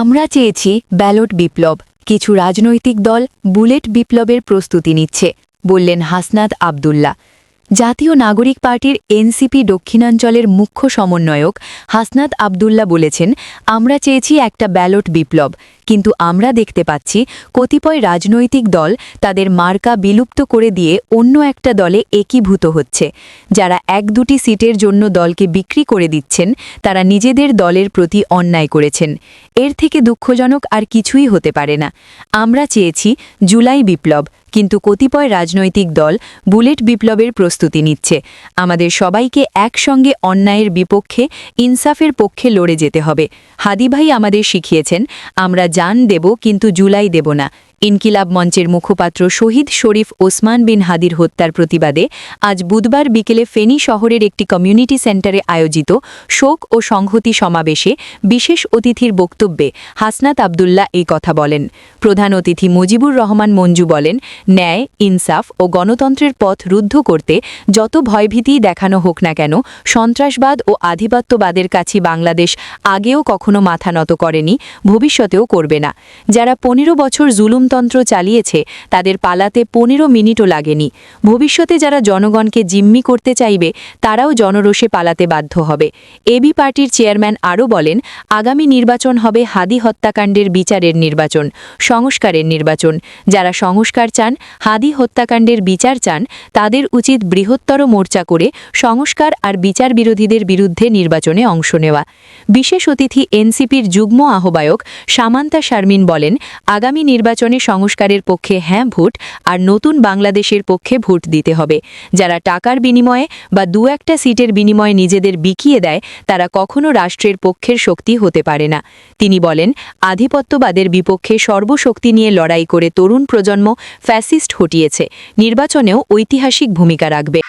আমরা চেয়েছি ব্যালট বিপ্লব, কিছু রাজনৈতিক দল বুলেট বিপ্লবের প্রস্তুতি নিচ্ছে, বললেন হাসনাত আবদুল্লাহ। জাতীয় নাগরিক পার্টির এনসিপি দক্ষিণাঞ্চলের মুখ্য সমন্বয়ক হাসনাত আবদুল্লাহ বলেছেন, আমরা চেয়েছি একটা ব্যালট বিপ্লব, কিন্তু আমরা দেখতে পাচ্ছি কতিপয় রাজনৈতিক দল তাদের মার্কা বিলুপ্ত করে দিয়ে অন্য একটা দলে একীভূত হচ্ছে। যারা এক দুটি সিটের জন্য দলকে বিক্রি করে দিচ্ছেন, তারা নিজেদের দলের প্রতি অন্যায় করেছেন। এর থেকে দুঃখজনক আর কিছুই হতে পারে না। আমরা চেয়েছি জুলাই বিপ্লব, কিন্তু কতিপয় রাজনৈতিক দল বুলেট বিপ্লবের প্রস্তুতি নিচ্ছে। আমাদের সবাইকে একসঙ্গে অন্যায়ের বিপক্ষে, ইনসাফের পক্ষে লড়ে যেতে হবে। হাদি ভাই আমাদের শিখিয়েছেন, আমরা জান দেব কিন্তু জুলাই দেব না। ইনকিলাব মঞ্চের মুখপাত্র শহীদ শরীফ ওসমান বিন হাদির হত্যার প্রতিবাদে আজ বুধবার বিকেলে ফেনী শহরের একটি কমিউনিটি সেন্টারে আয়োজিত শোক ও সংহতি সমাবেশে বিশেষ অতিথির বক্তব্যে হাসনাত আবদুল্লাহ এই কথা বলেন। প্রধান অতিথি মুজিবুর রহমান মঞ্জু বলেন, ন্যায়, ইনসাফ ও গণতন্ত্রের পথ রুদ্ধ করতে যত ভয়ভীতি দেখানো হোক না কেন, সন্ত্রাসবাদ ও আধিপত্যবাদের কাছে বাংলাদেশ আগেও কখনো মাথা নত করেনি, ভবিষ্যতেও করবে না। যারা 15 বছর জুলুমতন্ত্র চালিয়েছে, তাদের পালাতে 15 মিনিটও লাগেনি। ভবিষ্যতে যারা জনগণকে জিম্মি করতে চাইবে, তারাও জনরোষে পালাতে বাধ্য হবে। এবি পার্টির চেয়ারম্যান আরও বলেন, আগামী নির্বাচন হবে হাদি হত্যাকাণ্ডের বিচারের নির্বাচন, সংস্কারের নির্বাচন। যারা সংস্কার চান, হাদি হত্যাকাণ্ডের বিচার চান, তাদের উচিত বৃহত্তর মোর্চা করে সংস্কার আর বিচার বিরোধীদের বিরুদ্ধে নির্বাচনে অংশ নেওয়া। বিশেষ অতিথি এনসিপির যুগ্ম আহ্বায়ক সামান্তা শারমিন বলেন, আগামী নির্বাচনে সংস্কারের পক্ষে হ্যাঁ ভোট আর নতুন বাংলাদেশের পক্ষে ভোট দিতে হবে। যারা টাকার বিনিময়ে বা দু একটা সিটের বিনিময়ে নিজেদের বিকিয়ে দেয়, তারা কখনো রাষ্ট্রের পক্ষের শক্তি হতে পারে না। তিনি বলেন, আধিপত্যবাদের বিপক্ষে সর্বশক্তি নিয়ে লড়াই করে তরুণ প্রজন্ম ফ্যাসিস্ট হটিয়েছে, নির্বাচনেও ঐতিহাসিক ভূমিকা রাখবে।